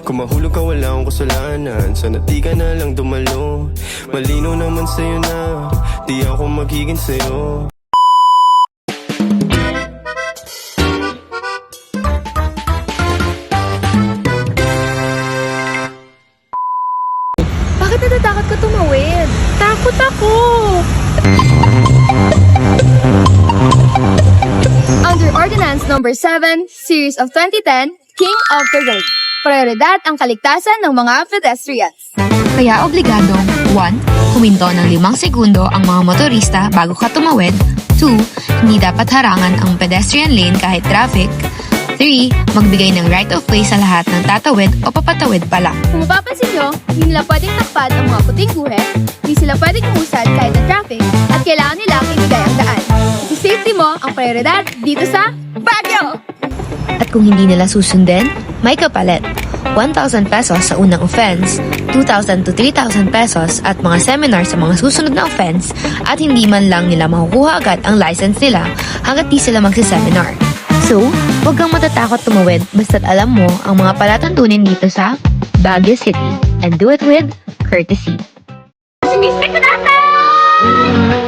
Kung mahulog ka wala akong kasalanan, sana di ka na lang dumalo. Malino naman sa'yo na di ako magiging sa'yo. Bakit natatakot ka tumawid? Takot ako! Under Ordinance Number 7, Series of 2010, King of the Road. Prioridad ang kaligtasan ng mga pedestrians. Kaya obligadong 1. Huminto ng 5 segundo ang mga motorista bago ka tumawid. 2. Hindi dapat harangan ang pedestrian lane kahit traffic. 3. Magbigay ng right of way sa lahat ng tatawid o papatawid pala. Kung mapapansin nyo, hindi nila pwedeng takpan ang mga puting guhit, hindi sila pwedeng umusad kahit na traffic, at kailangan nila ibigay ang daan. Si safety mo ang prioridad dito sa Baguio! At kung hindi nila susundin, may kapalit. 1,000 pesos sa unang offense, 2,000 to 3,000 pesos at mga seminar sa mga susunod na offense at hindi man lang nila makukuha agad ang license nila hanggat di sila magsiseminar. So, huwag kang matatakot tumawid basta't alam mo ang mga palatuntunin dito sa Baguio City and do it with courtesy. Sumisip na